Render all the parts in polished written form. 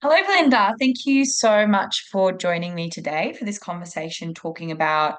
Hello, Belinda. Thank you so much for joining me today for this conversation talking about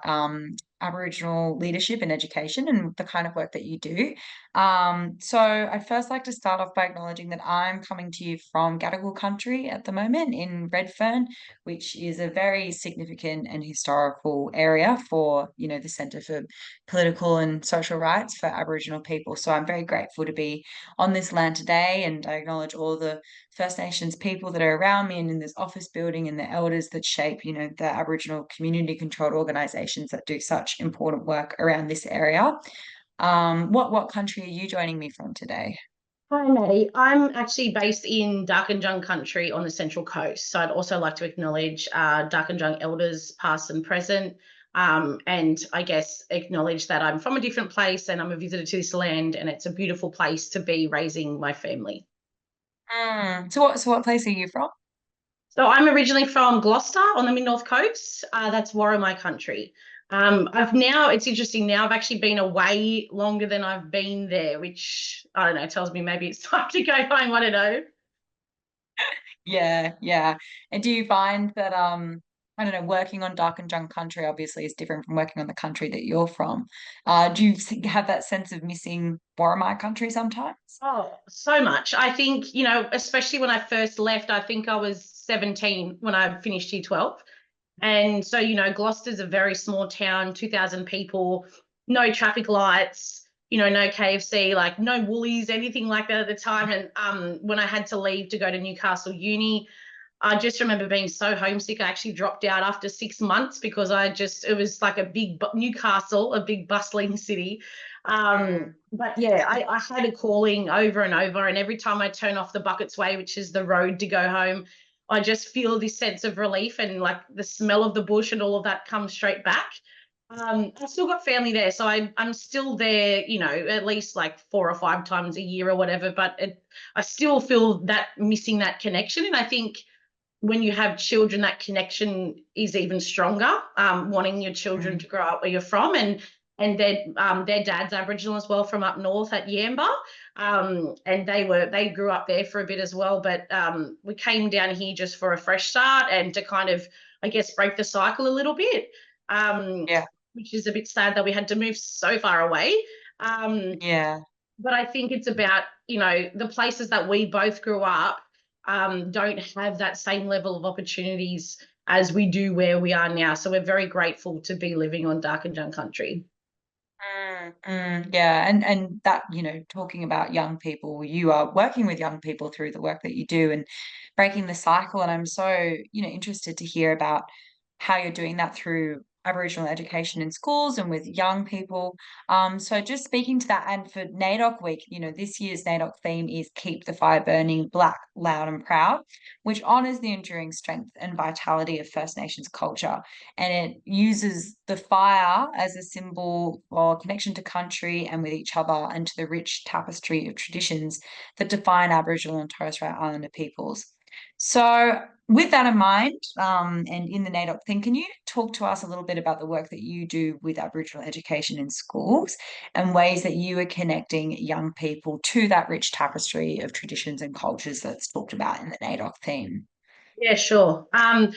Aboriginal leadership and education and the kind of work that you do. So I'd first like to start off by acknowledging that I'm coming to you from Gadigal country at the moment in Redfern, which is a very significant and historical area for, the Centre for Political and Social Rights for Aboriginal people. So I'm very grateful to be on this land today, and I acknowledge all the First Nations people that are around me and in this office building and the elders that shape, the Aboriginal community controlled organisations that do such important work around this area. What country are you joining me from today? Hi, Maddie. I'm actually based in Darkinjung country on the Central Coast. So I'd also like to acknowledge Darkinjung elders, past and present, and I guess acknowledge that I'm from a different place and I'm a visitor to this land, and it's a beautiful place to be raising my family. So what place are you from? So I'm originally from Gloucester on the mid-north coast. That's Worimi country. It's interesting now, I've actually been away longer than I've been there, which I don't know, tells me maybe it's time to go home. I don't know. Yeah, yeah. And do you find that I don't know, working on Dark and Jung country obviously is different from working on the country that you're from. Do you have that sense of missing Warramai country sometimes? Oh, so much. I think, especially when I first left, I think I was 17 when I finished year 12. And so, Gloucester's a very small town, 2,000 people, no traffic lights, no KFC, like no Woolies, anything like that at the time. And when I had to leave to go to Newcastle Uni, I just remember being so homesick. I actually dropped out after 6 months because it was like a big Newcastle, a big bustling city. But yeah, I had a calling over and over. And every time I turn off the Buckets Way, which is the road to go home, I just feel this sense of relief, and like the smell of the bush and all of that comes straight back. I've still got family there, so I'm still there, at least like 4 or 5 times a year or whatever. But I still feel that missing that connection, and I think when you have children, that connection is even stronger. Wanting your children to grow up where you're from, and their dad's Aboriginal as well, from up north at Yamba, and they grew up there for a bit as well. But we came down here just for a fresh start and to kind of, I guess, break the cycle a little bit, um, Yeah, which is a bit sad that we had to move so far away. Um, yeah. but I think it's about, the places that we both grew up don't have that same level of opportunities as we do where we are now. So we're very grateful to be living on Dark and Jung country. Yeah, and that, talking about young people, you are working with young people through the work that you do and breaking the cycle. And I'm so, interested to hear about how you're doing that through Aboriginal education in schools and with young people. So just speaking to that, and for NAIDOC week, this year's NAIDOC theme is Keep the Fire Burning, Black, Loud and Proud, which honors the enduring strength and vitality of First Nations culture, and it uses the fire as a symbol for connection to country and with each other and to the rich tapestry of traditions that define Aboriginal and Torres Strait Islander peoples. So, with that in mind, and in the NAIDOC thing, can you talk to us a little bit about the work that you do with Aboriginal education in schools and ways that you are connecting young people to that rich tapestry of traditions and cultures that's talked about in the NAIDOC theme? Yeah, sure. I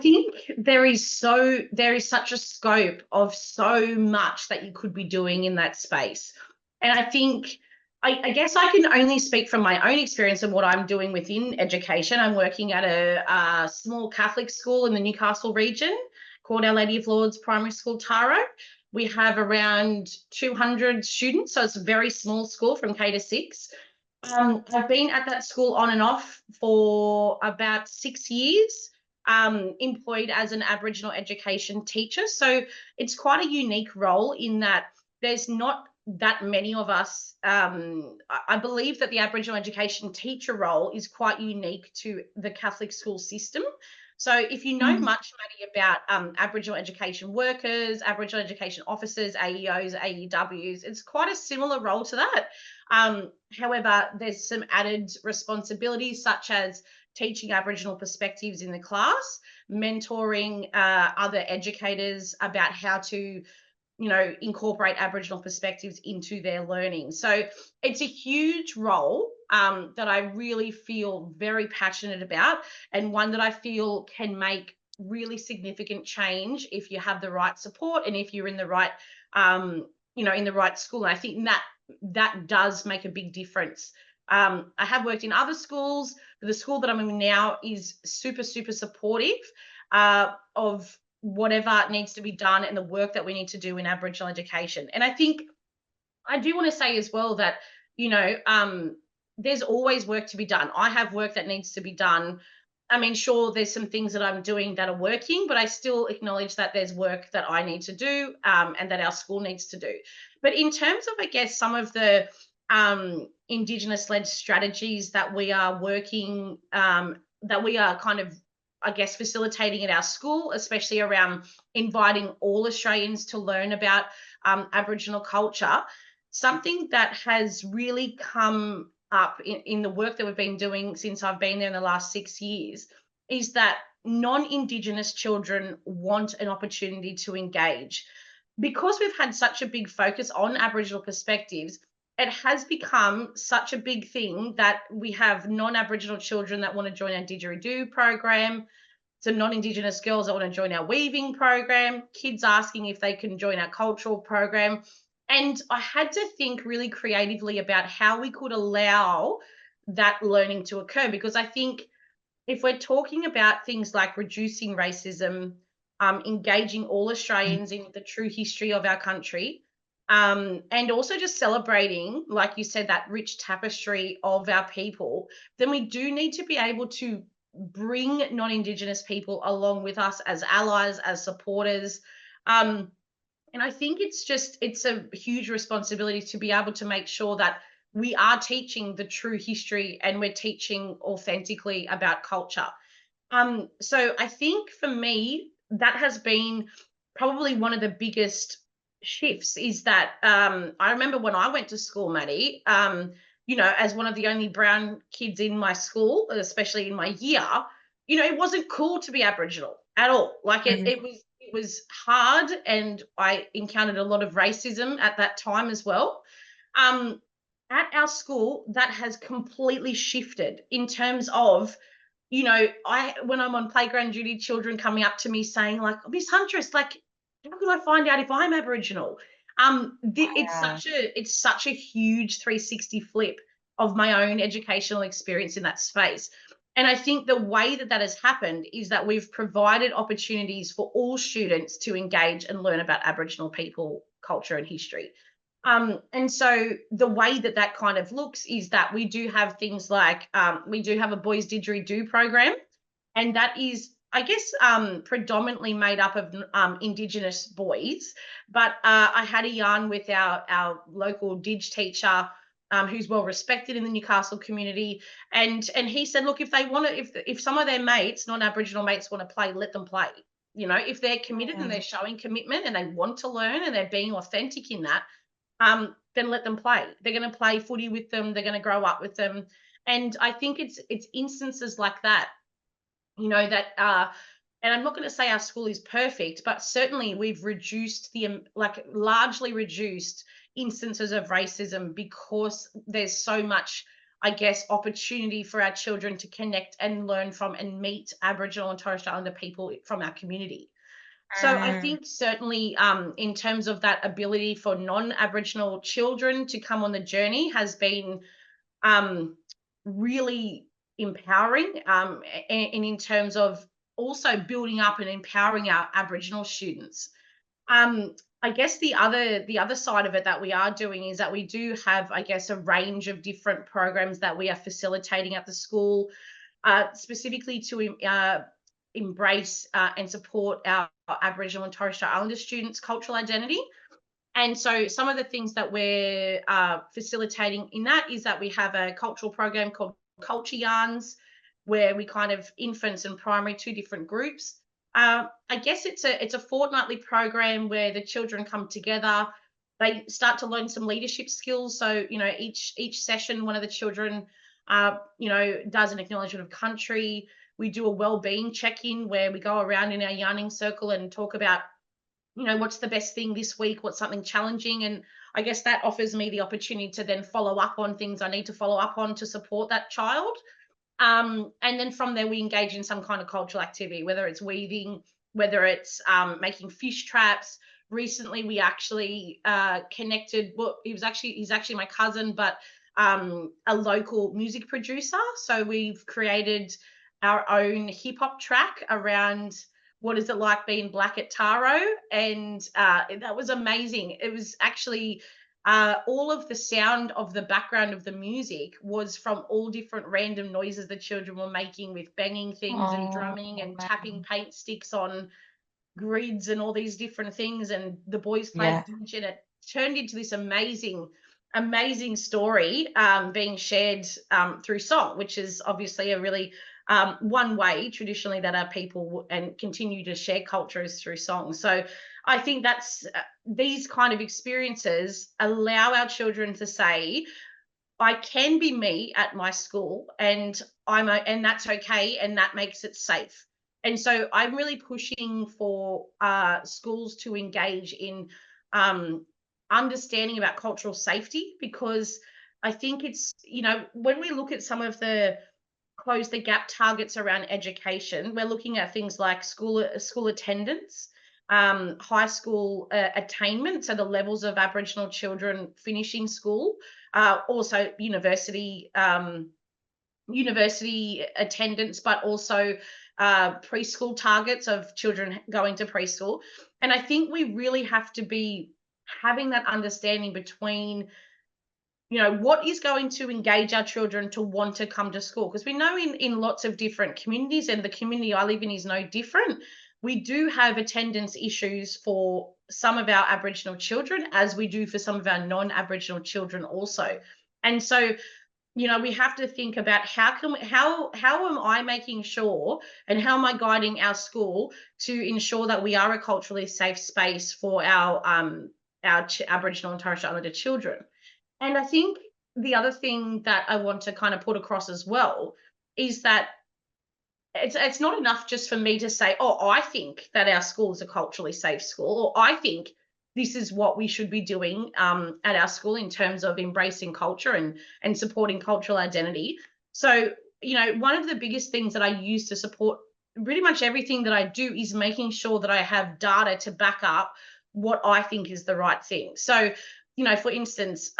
think there is such a scope of so much that you could be doing in that space. And I think I guess I can only speak from my own experience of what I'm doing within education. I'm working at a small Catholic school in the Newcastle region called Our Lady of Lourdes Primary School, Taro. We have around 200 students, so it's a very small school from K to 6. I've been at that school on and off for about 6 years, employed as an Aboriginal education teacher. So it's quite a unique role in that there's not that many of us. I believe that the Aboriginal education teacher role is quite unique to the Catholic school system. So if you know Mm. much, Maddie, about Aboriginal education workers, Aboriginal education officers, AEOs, AEWs, it's quite a similar role to that. However, there's some added responsibilities such as teaching Aboriginal perspectives in the class, mentoring other educators about how to incorporate Aboriginal perspectives into their learning. So it's a huge role that I really feel very passionate about, and one that I feel can make really significant change if you have the right support and if you're in the right, in the right school. And I think that does make a big difference. I have worked in other schools, but the school that I'm in now is super, super supportive of whatever needs to be done and the work that we need to do in Aboriginal education. And I think I do want to say as well that, there's always work to be done. I have work that needs to be done. I mean, sure, there's some things that I'm doing that are working, but I still acknowledge that there's work that I need to do, and that our school needs to do. But in terms of, I guess, some of the Indigenous-led strategies that we are working, that we are kind of, I guess, facilitating at our school, especially around inviting all Australians to learn about Aboriginal culture, something that has really come up in the work that we've been doing since I've been there in the last 6 years is that non-Indigenous children want an opportunity to engage. Because we've had such a big focus on Aboriginal perspectives, it has become such a big thing that we have non-Aboriginal children that want to join our didgeridoo program, some non-Indigenous girls that want to join our weaving program, kids asking if they can join our cultural program. And I had to think really creatively about how we could allow that learning to occur, because I think if we're talking about things like reducing racism, engaging all Australians in the true history of our country, and also just celebrating, like you said, that rich tapestry of our people, then we do need to be able to bring non-Indigenous people along with us as allies, as supporters. And I think it's a huge responsibility to be able to make sure that we are teaching the true history and we're teaching authentically about culture. So I think for me, that has been probably one of the biggest shifts, is that I remember when I went to school, Maddie, as one of the only brown kids in my school, especially in my year, it wasn't cool to be Aboriginal at all. Like it was hard, and I encountered a lot of racism at that time as well. Um, at our school, that has completely shifted in terms of, when I'm on playground duty, children coming up to me saying like, Miss Huntriss, like, how can I find out if I'm Aboriginal? Yeah. It's such a huge 360 flip of my own educational experience in that space. And I think the way that that has happened is that we've provided opportunities for all students to engage and learn about Aboriginal people, culture, and history. And so the way that that kind of looks is that we do have things like, we do have a boys didgeridoo program, and that is, I guess, predominantly made up of Indigenous boys. But I had a yarn with our local Dig teacher, who's well respected in the Newcastle community, and he said, look, if they want to, if some of their mates, non-Aboriginal mates, want to play, let them play. If they're committed and they're showing commitment and they want to learn and they're being authentic in that, then let them play. They're going to play footy with them. They're going to grow up with them. And I think it's instances like that, that and I'm not going to say our school is perfect, but certainly we've reduced largely reduced instances of racism, because there's so much, I guess, opportunity for our children to connect and learn from and meet Aboriginal and Torres Strait Islander people from our community. So I think certainly, in terms of that ability for non-Aboriginal children to come on the journey has been really empowering, and in terms of also building up and empowering our Aboriginal students. I guess the other side of it that we are doing is that we do have, I guess, a range of different programs that we are facilitating at the school, specifically to embrace and support our Aboriginal and Torres Strait Islander students' cultural identity. And so some of the things that we're facilitating in that is that we have a cultural program called Culture Yarns, where we kind of infants and primary, two different groups. I guess it's a fortnightly program where the children come together. They start to learn some leadership skills. So, each session, one of the children, does an acknowledgement of country. We do a well-being check-in where we go around in our yarning circle and talk about what's the best thing this week? What's something challenging? And I guess that offers me the opportunity to then follow up on things I need to follow up on to support that child. And then from there, we engage in some kind of cultural activity, whether it's weaving, whether it's making fish traps. Recently, we actually connected. Well, he's actually my cousin, but a local music producer. So we've created our own hip hop track around what is it like being black at Taro, and that was amazing. It was actually all of the sound of the background of the music was from all different random noises the children were making with banging things and Oh, drumming and wow. tapping paint sticks on grids and all these different things. And the boys played Yeah. bridge, and it turned into this amazing story being shared through song, which is obviously a really one way traditionally that our people and continue to share culture is through song. So I think that's these kind of experiences allow our children to say, I can be me at my school, and and that's okay, and that makes it safe. And so I'm really pushing for schools to engage in understanding about cultural safety, because I think it's, when we look at some of the close the gap targets around education, we're looking at things like school attendance, high school attainment, so the levels of Aboriginal children finishing school, also university attendance, but also preschool targets of children going to preschool. And I think we really have to be having that understanding between, what is going to engage our children to want to come to school, because we know in lots of different communities, and the community I live in is no different, we do have attendance issues for some of our Aboriginal children, as we do for some of our non-Aboriginal children also. And so, we have to think about how am I making sure, and how am I guiding our school to ensure that we are a culturally safe space for our Aboriginal and Torres Strait Islander children. And I think the other thing that I want to kind of put across as well is that it's not enough just for me to say, oh, I think that our school is a culturally safe school, or I think this is what we should be doing at our school in terms of embracing culture and supporting cultural identity. So, one of the biggest things that I use to support pretty much everything that I do is making sure that I have data to back up what I think is the right thing. So, for instance,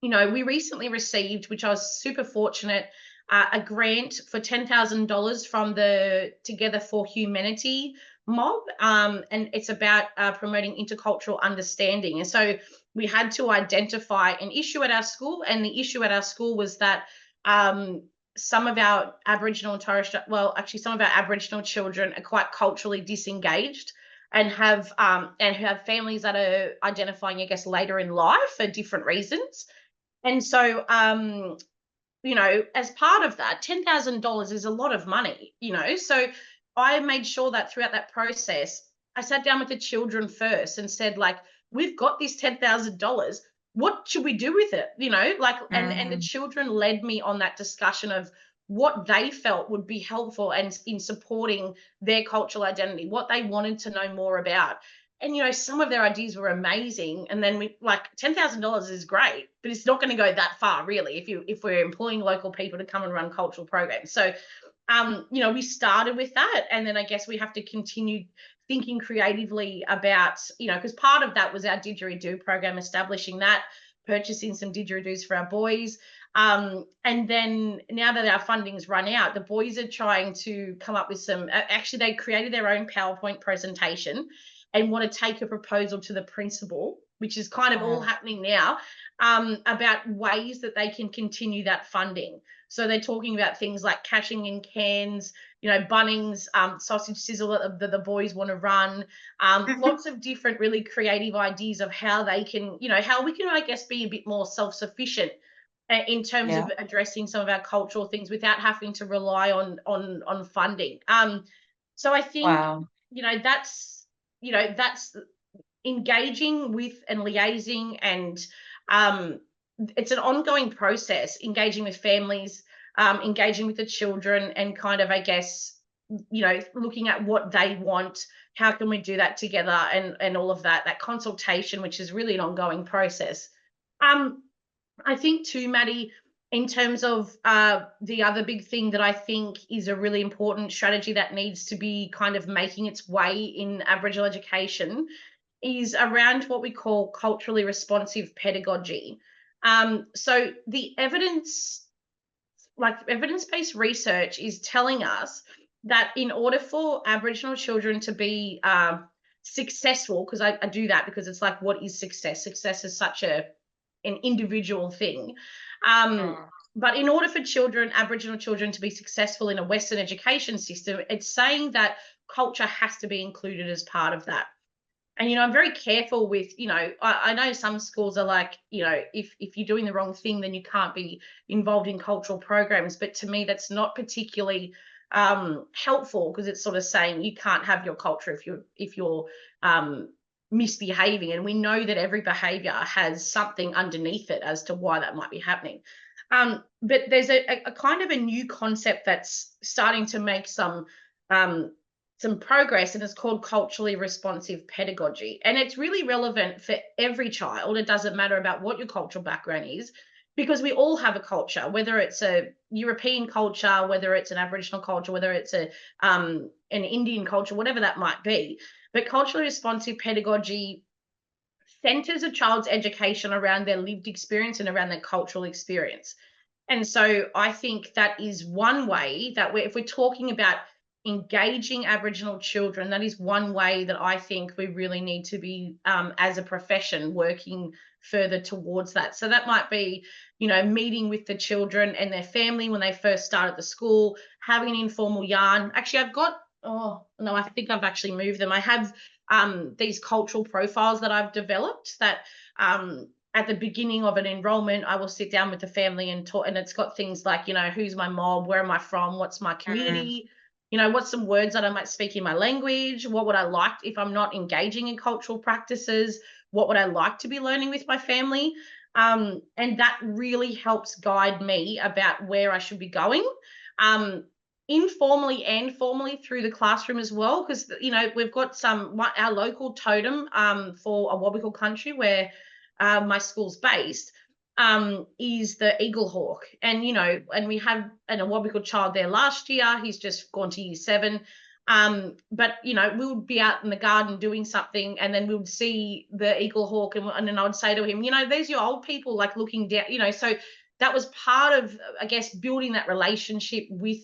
we recently received, which I was super fortunate, a grant for $10,000 from the Together for Humanity mob, and it's about promoting intercultural understanding. And so we had to identify an issue at our school, and the issue at our school was that some of our Aboriginal and Torres Strait, well, actually, some of our Aboriginal children are quite culturally disengaged, and have families that are identifying, I guess, later in life for different reasons. And so, as part of that, $10,000 is a lot of money, So I made sure that throughout that process, I sat down with the children first and said, like, we've got this $10,000. What should we do with it? And the Mm, children led me on that discussion of what they felt would be helpful and in supporting their cultural identity, what they wanted to know more about. And some of their ideas were amazing, and then we, like, $10,000 is great, but it's not going to go that far really if we're employing local people to come and run cultural programs. So we started with that, and then I guess we have to continue thinking creatively about, because part of that was our didgeridoo program, establishing that, purchasing some didgeridoos for our boys. And then now that our funding's run out, the boys are trying to come up with some, actually they created their own PowerPoint presentation and want to take a proposal to the principal, which is kind of all wow. happening now, about ways that they can continue that funding. So they're talking about things like cashing in cans, Bunnings, sausage sizzle that the boys want to run, lots of different really creative ideas of how they can, how we can, I guess, be a bit more self-sufficient in terms Yeah. of addressing some of our cultural things without having to rely on funding. So I think, Wow. that's engaging with and liaising, and um, it's an ongoing process, engaging with families, engaging with the children, and kind of, I guess, looking at what they want how can we do that together, and all of that consultation, which is really an ongoing process. I think too, Maddie, in terms of the other big thing that I think is a really important strategy that needs to be kind of making its way in Aboriginal education is around what we call culturally responsive pedagogy. So the evidence, like evidence-based research, is telling us that in order for Aboriginal children to be successful, because I do that because it's like, what is success? Success is such an individual thing. Mm. But in order for children, Aboriginal children, to be successful in a Western education system, it's saying that culture has to be included as part of that. And, I'm very careful with, I know some schools are like, if you're doing the wrong thing, then you can't be involved in cultural programs. But to me, that's not particularly helpful, because it's sort of saying you can't have your culture if you're misbehaving. And we know that every behavior has something underneath it as to why that might be happening. But there's a kind of a new concept that's starting to make some progress, and it's called culturally responsive pedagogy. And it's really relevant for every child. It doesn't matter about what your cultural background is, because we all have a culture, whether it's a European culture, whether it's an Aboriginal culture, whether it's an Indian culture, whatever that might be. But culturally responsive pedagogy centers a child's education around their lived experience and around their cultural experience. And so I think that is one way that if we're talking about engaging Aboriginal children, that is one way that I think we really need to be, as a profession, working further towards that. So that might be, meeting with the children and their family when they first start at the school, having an informal yarn. Actually, oh no, I think I've actually moved them. I have these cultural profiles that I've developed that, at the beginning of an enrollment, I will sit down with the family and talk, and it's got things like, who's my mob, where am I from, what's my Mm. community, what's some words that I might speak in my language, what would I like if I'm not engaging in cultural practices, what would I like to be learning with my family. And that really helps guide me about where I should be going, informally and formally through the classroom as well, because we've got our local totem for Awabakal country, where my school's based, is the eagle hawk. And and we had an Awabakal child there last year. He's just gone to year 7. But we would be out in the garden doing something, and then we would see the eagle hawk, and then I would say to him, there's your old people, like, looking down, so that was part of, I guess, building that relationship with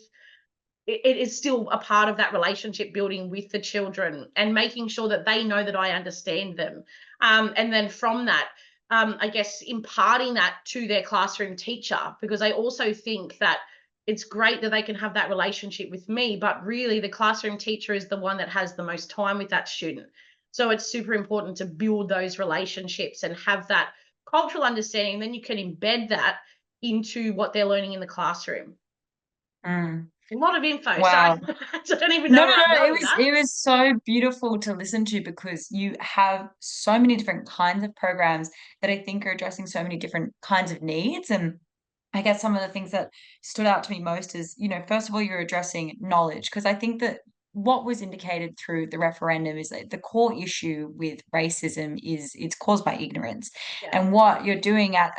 it is still a part of that relationship building with the children, and making sure that they know that I understand them. And then from that, I guess, imparting that to their classroom teacher, because I also think that it's great that they can have that relationship with me, but really the classroom teacher is the one that has the most time with that student. So it's super important to build those relationships and have that cultural understanding. Then you can embed that into what they're learning in the classroom. Mm. A lot of info. Sorry. Wow. I don't even No, know no, where I'm no. going with that. It was so beautiful to listen to, because you have so many different kinds of programs that I think are addressing so many different kinds of needs. And I guess some of the things that stood out to me most is, first of all, you're addressing knowledge, because I think that what was indicated through the referendum is that the core issue with racism is it's caused by ignorance. Yeah. And what you're doing at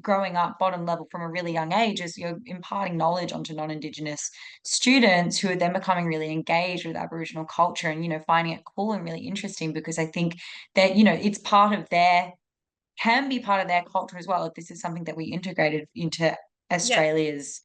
growing up bottom level from a really young age is you're imparting knowledge onto non-Indigenous students, who are then becoming really engaged with Aboriginal culture and, finding it cool and really interesting, because I think that, it's part of their can be part of their culture as well, if this is something that we integrated into Yeah. Australia's,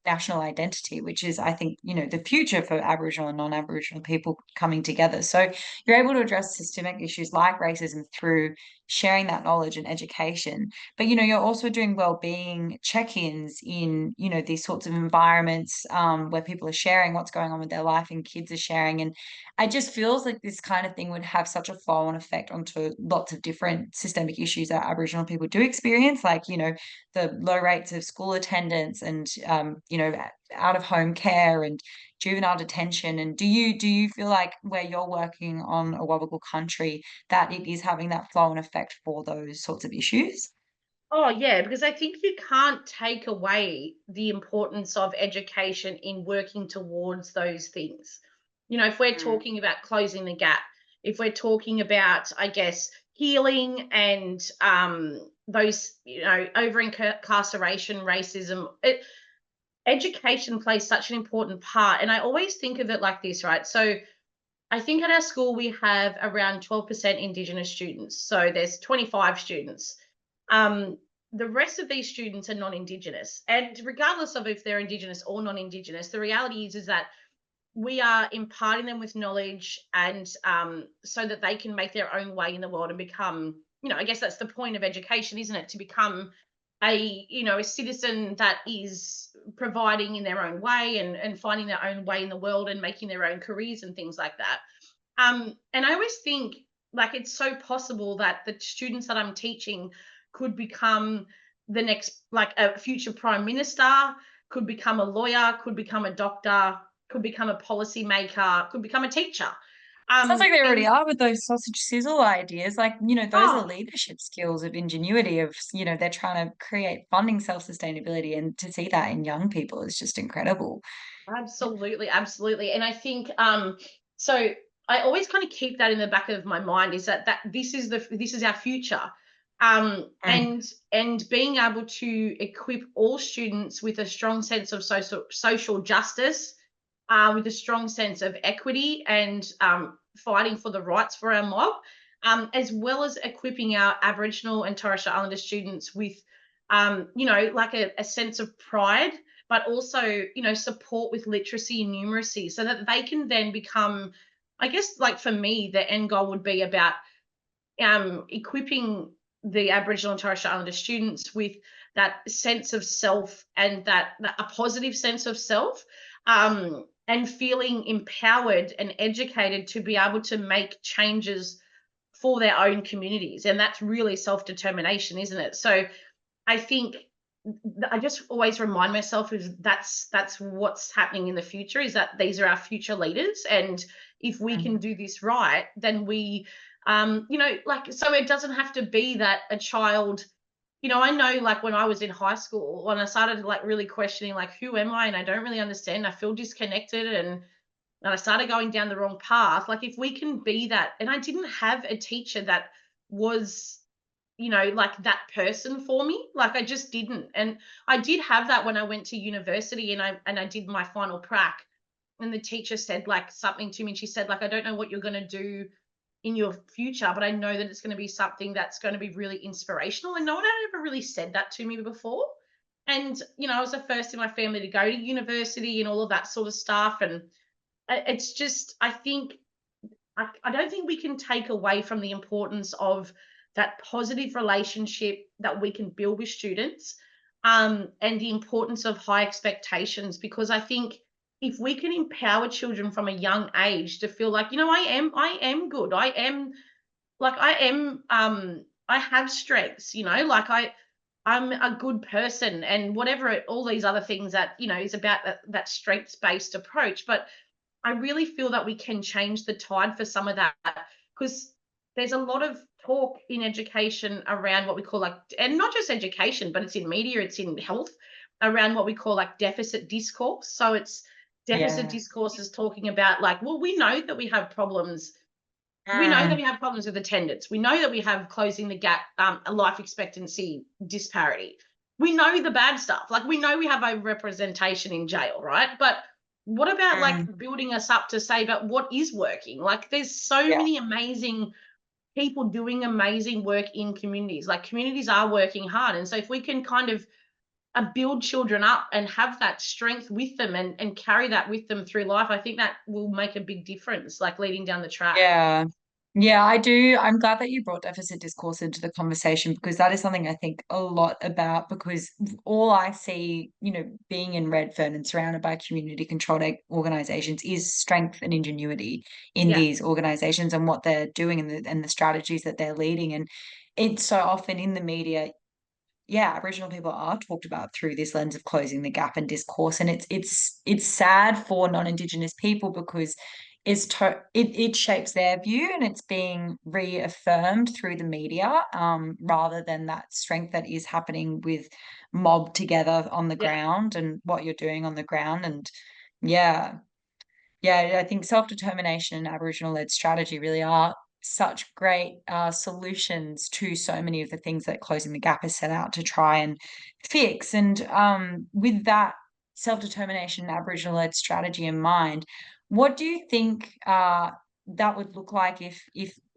national identity, which is, I think, the future for Aboriginal and non-Aboriginal people coming together. So you're able to address systemic issues like racism through sharing that knowledge and education. But, you're also doing well-being check-ins in, these sorts of environments, where people are sharing what's going on with their life and kids are sharing. And it just feels like this kind of thing would have such a flow-on effect onto lots of different systemic issues that Aboriginal people do experience, like, the low rates of school attendance and, out of home care and juvenile detention. And do you feel like where you're working on a Awabakal country, that it is having that flow-on effect for those sorts of issues? Oh, yeah, because I think you can't take away the importance of education in working towards those things. if we're Mm. talking about closing the gap, if we're talking about, I guess, healing and those, over incarceration, racism, education plays such an important part. And I always think of it like this, right? So I think at our school we have around 12% Indigenous students. So there's 25 students. Um, the rest of these students are non-Indigenous. And regardless of if they're Indigenous or non-Indigenous, the reality is that we are imparting them with knowledge, and so that they can make their own way in the world and become, I guess that's the point of education, isn't it? To become a citizen that is providing in their own way, and finding their own way in the world and making their own careers and things like that. And I always think, like, it's so possible that the students that I'm teaching could become the next, like, a future prime minister, could become a lawyer, could become a doctor, could become a policy maker, could become a teacher. Sounds like they already And are with those sausage sizzle ideas. Like, those are oh, leadership skills of ingenuity of, they're trying to create funding self-sustainability, and to see that in young people is just incredible. absolutely, absolutely. And I think so I always kind of keep that in the back of my mind, is that this is our future. Mm. And being able to equip all students with a strong sense of social justice, with a strong sense of equity, and fighting for the rights for our mob, as well as equipping our Aboriginal and Torres Strait Islander students with, like a sense of pride, but also, support with literacy and numeracy, so that they can then become, I guess, like, for me, the end goal would be about equipping the Aboriginal and Torres Strait Islander students with that sense of self, and that a positive sense of self, and feeling empowered and educated to be able to make changes for their own communities. And that's really self-determination, isn't it? So I think I just always remind myself, is that's what's happening in the future, is that these are our future leaders. And if we can Mm. do this right, then we, like, so it doesn't have to be that a child, I know, like, when I was in high school, when I started, like, really questioning, like, who am I? And I don't really understand. I feel disconnected, and I started going down the wrong path. Like, if we can be that, and I didn't have a teacher that was, like, that person for me. Like, I just didn't. And I did have that when I went to university, and I did my final prac. And the teacher said, like, something to me, and she said, like, I don't know what you're going to do in your future, but I know that it's going to be something that's going to be really inspirational. And no one had ever really said that to me before. And, I was the first in my family to go to university and all of that sort of stuff. And it's just, I think, I don't think we can take away from the importance of that positive relationship that we can build with students, and the importance of high expectations. Because I think if we can empower children from a young age to feel like, I am good, I have strengths, like, I'm a good person, and whatever all these other things that, is about that strengths based approach. But I really feel that we can change the tide for some of that, because there's a lot of talk in education around what we call, like, and not just education, but it's in media, it's in health, around what we call, like, deficit discourse. So it's deficit Yeah. discourse is talking about, like, well, we know that we have problems. We know that Mm. we have problems with attendance. We know that we have closing the gap, a life expectancy disparity. We know the bad stuff. Like, we know we have overrepresentation in jail, right? But what about, like, Mm. building us up to say about what is working? Like, there's so Yeah. many amazing people doing amazing work in communities. Like, communities are working hard. And so if we can kind of build children up and have that strength with them, and carry that with them through life, I think that will make a big difference, like, leading down the track. Yeah. Yeah, I do. I'm glad that you brought deficit discourse into the conversation, because that is something I think a lot about, because all I see, being in Redfern and surrounded by community controlled organizations, is strength and ingenuity in Yeah. these organizations and what they're doing, and the strategies that they're leading. And it's so often in the media, yeah, Aboriginal people are talked about through this lens of closing the gap and discourse, and it's sad for non-Indigenous people, because it shapes their view, and it's being reaffirmed through the media, rather than that strength that is happening with mob together on the Yeah. ground, and what you're doing on the ground. And yeah, Yeah, I think self-determination and Aboriginal-led strategy really are such great solutions to so many of the things that Closing the Gap has set out to try and fix. And with that self-determination and Aboriginal-led strategy in mind, what do you think that would look like if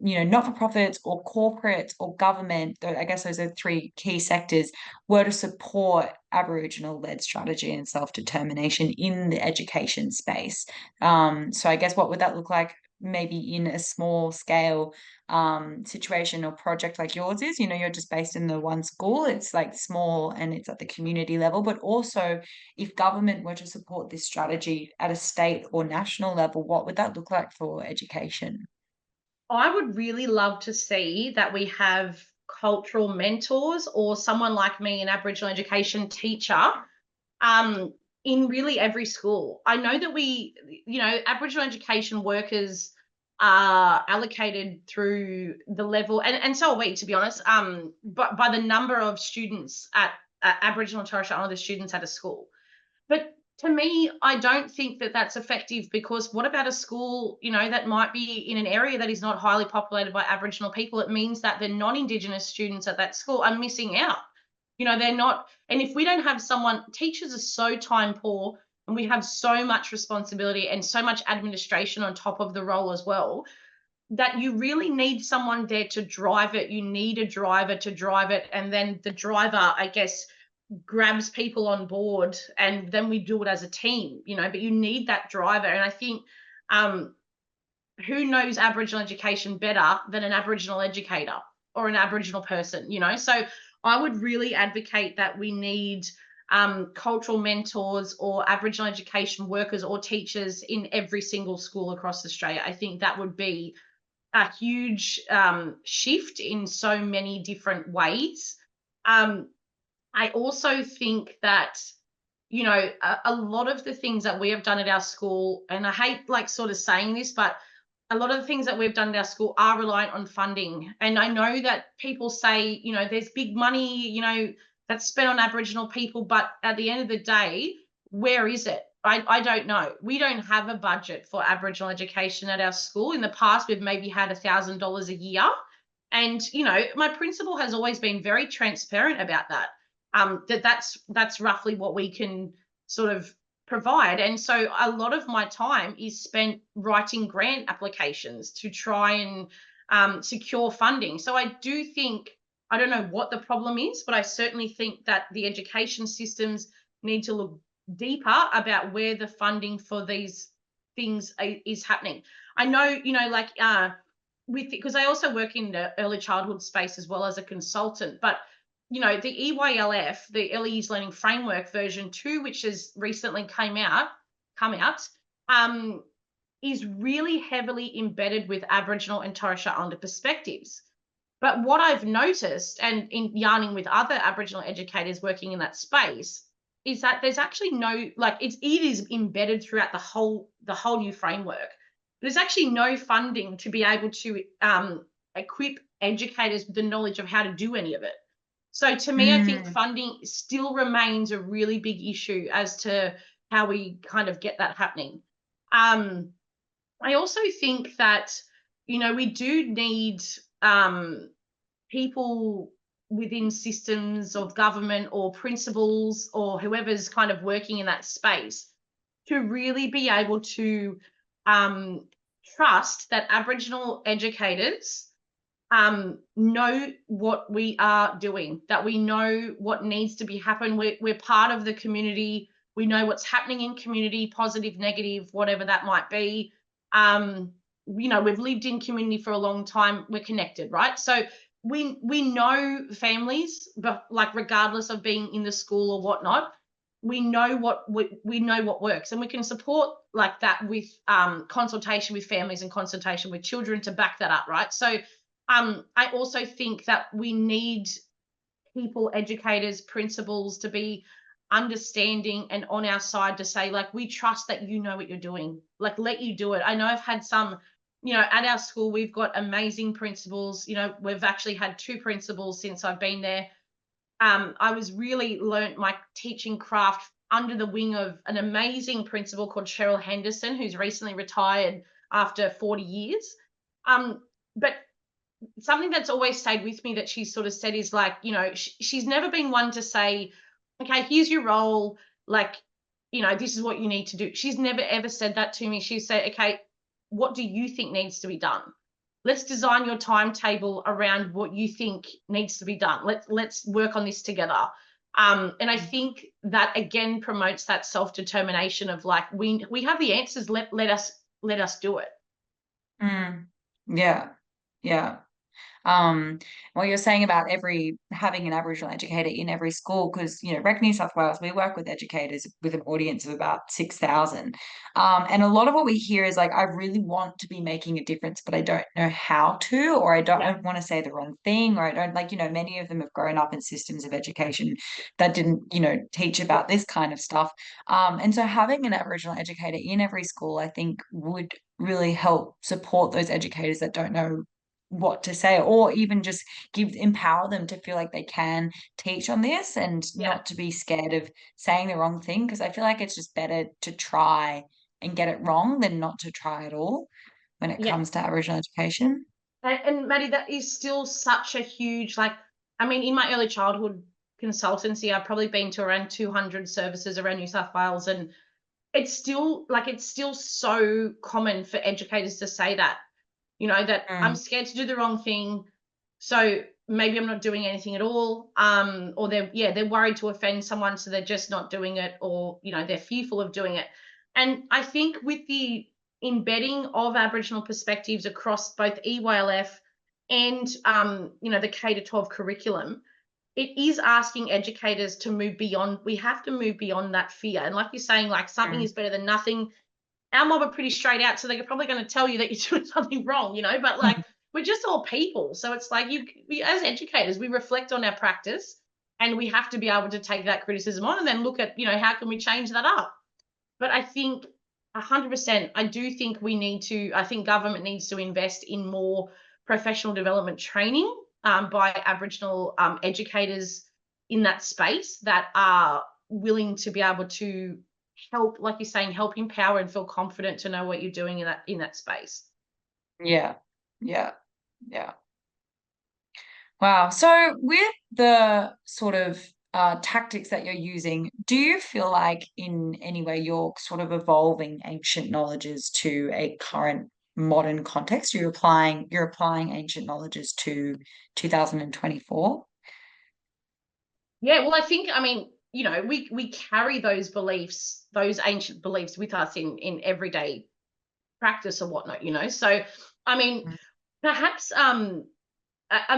not-for-profits or corporates or government, I guess those are three key sectors, were to support Aboriginal-led strategy and self-determination in the education space? So I guess what would that look like maybe in a small scale situation or project like yours is? You're just based in the one school, it's like small and it's at the community level, but also if government were to support this strategy at a state or national level, what would that look like for education? I would really love to see that we have cultural mentors or someone like me, an Aboriginal education teacher, um, in really every school. I know that Aboriginal education workers are allocated through the level, and so are we, to be honest, but by the number of students at Aboriginal and Torres Strait Islander students at a school. But to me, I don't think that that's effective, because what about a school, that might be in an area that is not highly populated by Aboriginal people? It means that the non-Indigenous students at that school are missing out. They're not, and if we don't have someone, teachers are so time poor and we have so much responsibility and so much administration on top of the role as well, that you really need someone there to drive it. You need a driver to drive it. And then the driver, I guess, grabs people on board, and then we do it as a team, but you need that driver. And I think um, who knows Aboriginal education better than an Aboriginal educator or an Aboriginal person, So I would really advocate that we need cultural mentors or Aboriginal education workers or teachers in every single school across Australia. I think that would be a huge shift in so many different ways. I also think that, a lot of the things that we have done at our school, and I hate like sort of saying this, but a lot of the things that we've done at our school are reliant on funding. And I know that people say, there's big money, that's spent on Aboriginal people, but at the end of the day, where is it? I don't know. We don't have a budget for Aboriginal education at our school. In the past, we've maybe had $1,000 a year. And, my principal has always been very transparent about that. That's roughly what we can sort of provide. And so a lot of my time is spent writing grant applications to try and secure funding. So I do think, I don't know what the problem is, but I certainly think that the education systems need to look deeper about where the funding for these things is happening. I know, because I also work in the early childhood space as well as a consultant, but the EYLF, the Early Years Learning Framework version 2, which has recently come out, is really heavily embedded with Aboriginal and Torres Strait Islander perspectives. But what I've noticed, and in yarning with other Aboriginal educators working in that space, is that there's actually no, it is embedded throughout the whole new framework. There's actually no funding to be able to equip educators with the knowledge of how to do any of it. So to me, I think Mm. funding still remains a really big issue as to how we kind of get that happening. I also think that, we do need people within systems of government or principals or whoever's kind of working in that space to really be able to trust that Aboriginal educators know what we are doing, that we know what needs to be happen. We're part of the community. We know what's happening in community, positive, negative, whatever that might be. We've lived in community for a long time. We're connected, right? So we know families, but regardless of being in the school or whatnot, we know what works, and we can support like that with consultation with families and consultation with children to back that up, right? So I also think that we need people, educators, principals to be understanding and on our side to say, we trust that you know what you're doing. Let you do it. I know I've had some, at our school, we've got amazing principals. We've actually had 2 principals since I've been there. I was really learnt my teaching craft under the wing of an amazing principal called Cheryl Henderson, who's recently retired after 40 years. But something that's always stayed with me that she's sort of said is like, she's never been one to say, okay, here's your role, like, this is what you need to do. She's never ever said that to me. She said, okay, what do you think needs to be done? Let's design your timetable around what you think needs to be done. Let's work on this together. And I think that again promotes that self-determination of like, we have the answers. Let us do it. Yeah. Yeah. What you're saying about having an Aboriginal educator in every school, because Rec New South Wales, we work with educators with an audience of about 6,000, and a lot of what we hear is like, I really want to be making a difference, but I don't know how to, or I don't want to say the wrong thing, or I don't many of them have grown up in systems of education that didn't teach about this kind of stuff, and so having an Aboriginal educator in every school, I think, would really help support those educators that don't know what to say, or even just empower them to feel like they can teach on this and not to be scared of saying the wrong thing, because I feel like it's just better to try and get it wrong than not to try at all when it Yeah. comes to Aboriginal education. And Maddie, that is still such a huge, like, I mean, in my early childhood consultancy, I've probably been to around 200 services around New South Wales, and it's still so common for educators to say that, that I'm scared to do the wrong thing, so maybe I'm not doing anything at all, or they're worried to offend someone, so they're just not doing it, or they're fearful of doing it. And I think with the embedding of Aboriginal perspectives across both EYLF and the K-12 curriculum, it is asking educators to move beyond. We have to move beyond that fear, and like you're saying, like, something is better than nothing. Our mob are pretty straight out, so they're probably going to tell you that you're doing something wrong, but like, we're just all people. So it's like, we, as educators, we reflect on our practice, and we have to be able to take that criticism on and then look at, how can we change that up? But I think 100%, I do think I think government needs to invest in more professional development training by Aboriginal educators in that space that are willing to be able to help, like you're saying, help empower and feel confident to know what you're doing in that space. Yeah. Yeah. Yeah. Wow. So with the sort of tactics that you're using, do you feel like in any way you're sort of evolving ancient knowledges to a current modern context? You're applying ancient knowledges to 2024? Yeah, well, I think, I mean, we carry those beliefs, those ancient beliefs with us in everyday practice or whatnot, So, I mean, perhaps I'm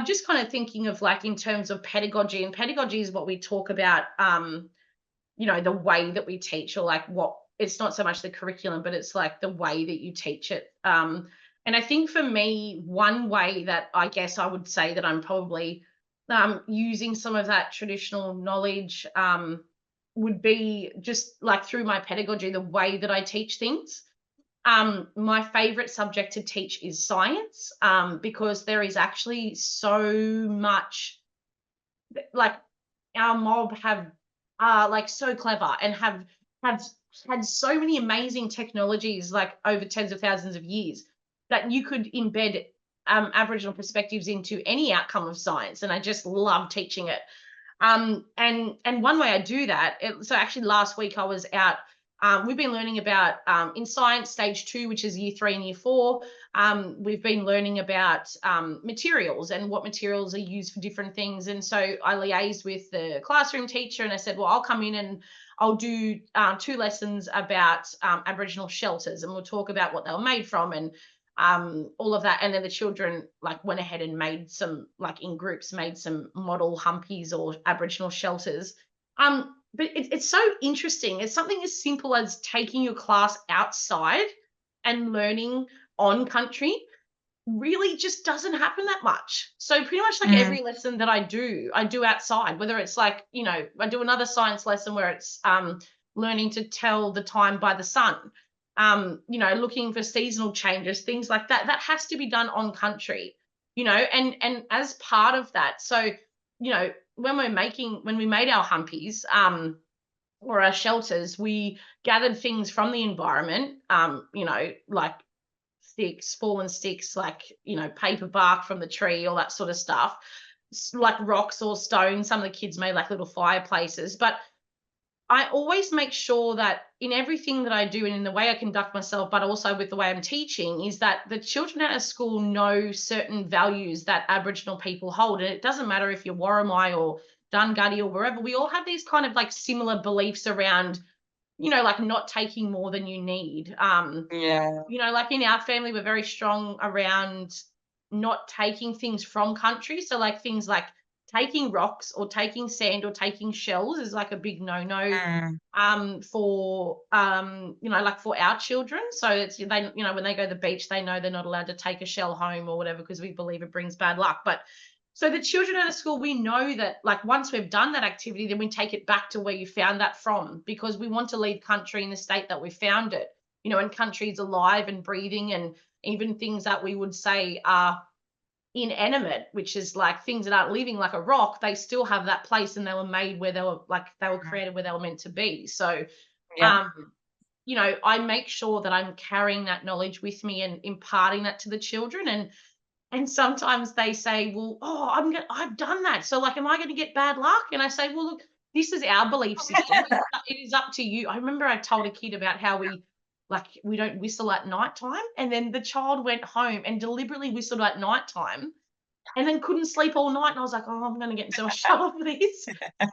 just kind of thinking of, like, in terms of pedagogy, and pedagogy is what we talk about, the way that we teach, or like, what, it's not so much the curriculum, but it's like the way that you teach it. And I think for me, one way that I guess I would say that I'm probably using some of that traditional knowledge would be just like through my pedagogy, the way that I teach things. My favorite subject to teach is science, because there is actually so much, like, our mob have are like so clever and have had so many amazing technologies, like, over tens of thousands of years, that you could embed Aboriginal perspectives into any outcome of science. And I just love teaching it. And one way I do that, so actually last week I was out. We've been learning about in science stage 2, which is year 3 and year 4. We've been learning about materials and what materials are used for different things. And so I liaised with the classroom teacher, and I said, well, I'll come in and I'll do 2 lessons about Aboriginal shelters, and we'll talk about what they were made from, and all of that. And then the children, like, went ahead and made some, like, in groups, made some model humpies or Aboriginal shelters. But it's so interesting. It's something as simple as taking your class outside and learning on country really just doesn't happen that much. So pretty much, like, every lesson that I do outside, whether it's like, I do another science lesson where it's learning to tell the time by the sun, looking for seasonal changes, things like that. That has to be done on country, and as part of that. So, when we made our humpies, or our shelters, we gathered things from the environment, you know, like sticks, fallen sticks, like, you know, paper bark from the tree, all that sort of stuff, like rocks or stones. Some of the kids made like little fireplaces. But I always make sure that in everything that I do and in the way I conduct myself, but also with the way I'm teaching, is that the children out of school know certain values that Aboriginal people hold. And it doesn't matter if you're Worimi or Dungutty or wherever, we all have these kind of like similar beliefs around, you know, like not taking more than you need. Yeah. You know, like in our family, we're very strong around not taking things from country. So, like things like taking rocks or taking sand or taking shells is like a big no-no Mm, for you know, like for our children. So it's they, you know, when they go to the beach, they know they're not allowed to take a shell home or whatever because we believe it brings bad luck. But so the children out of school, we know that like once we've done that activity, then we take it back to where you found that from, because we want to leave country in the state that we found it. You know, and country is alive and breathing, and even things that we would say are inanimate, which is like things that aren't living, like a rock, they still have that place and they were made where they were, like they were mm, created where they were meant to be. So yeah. um you know, I make sure that I'm carrying that knowledge with me and imparting that to the children. And sometimes they say, well, oh, I've done that, so like am I going to get bad luck? And I say, well, look, this is our belief system. It is up to you. I remember I told a kid about how we don't whistle at nighttime, and then the child went home and deliberately whistled at nighttime and then couldn't sleep all night. And I was like, oh, I'm going to get in so much trouble for this.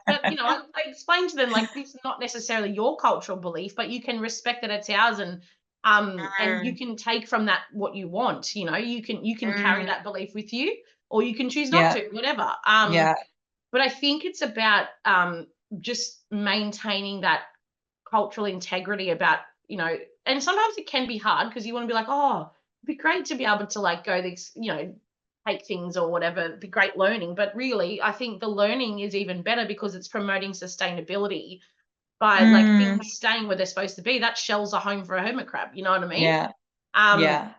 But, you know, I explained to them, like, this is not necessarily your cultural belief, but you can respect that it's ours. And you Mm, can take from that what you want. You know, you can carry mm, that belief with you, or you can choose not yeah. to, whatever. Yeah. But I think it's about just maintaining that cultural integrity about, you know, and sometimes it can be hard because you want to be like, oh, it'd be great to be able to like go this, you know, take things or whatever, it'd be great learning. But really, I think the learning is even better because it's promoting sustainability by like Mm, things staying where they're supposed to be. That shell's a home for a hermit crab, you know what I mean? yeah. Um, Yeah.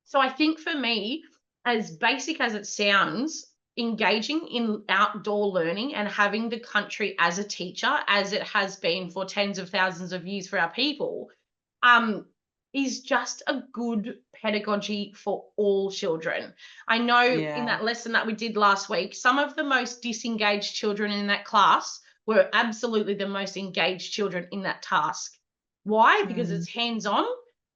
so I think for me, as basic as it sounds, engaging in outdoor learning and having the country as a teacher, as it has been for tens of thousands of years for our people, um, is just a good pedagogy for all children. I know in Yeah. that lesson that we did last week, some of the most disengaged children in that class were absolutely the most engaged children in that task. Why? Because Mm, it's hands on,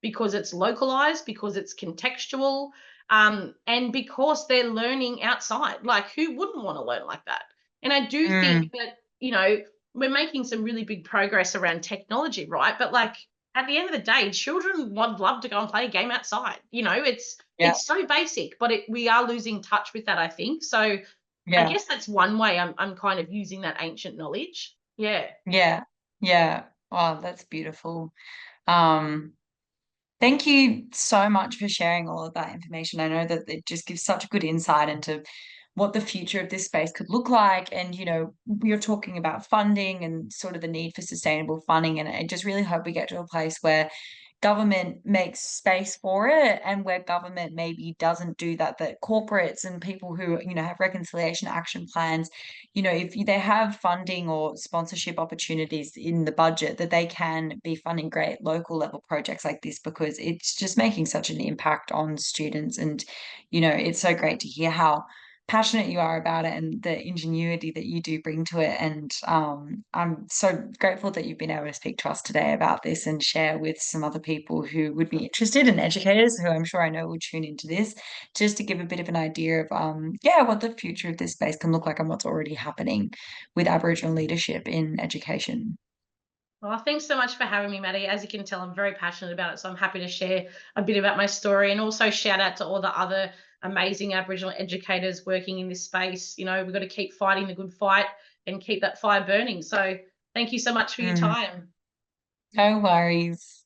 because it's localized, because it's contextual, and because they're learning outside. Like, who wouldn't want to learn like that? And I do think mm, that, you know, we're making some really big progress around technology, right? But like at the end of the day, children would love to go and play a game outside. You know, yeah. it's so basic, but we are losing touch with that, I think. So I Yeah. guess that's one way I'm kind of using that ancient knowledge. Yeah. Yeah. Yeah. Wow, that's beautiful. Um, Thank you so much for sharing all of that information. I know that it just gives such a good insight into what the future of this space could look like. And, you're talking about funding and sort of the need for sustainable funding. And I just really hope we get to a place where government makes space for it, and where government maybe doesn't do that, that corporates and people who, have reconciliation action plans, if they have funding or sponsorship opportunities in the budget, that they can be funding great local level projects like this, because it's just making such an impact on students. And it's so great to hear how passionate you are about it and the ingenuity that you do bring to it. And I'm so grateful that you've been able to speak to us today about this and share with some other people who would be interested, and educators who I'm sure I know will tune into this, just to give a bit of an idea of yeah, what the future of this space can look like and what's already happening with Aboriginal leadership in education. Well, thanks so much for having me, Maddie. As you can tell, I'm very passionate about it. So I'm happy to share a bit about my story, and also shout out to all the other amazing Aboriginal educators working in this space. You know, we've got to keep fighting the good fight and keep that fire burning. So thank you so much for your Mm, time. no worries.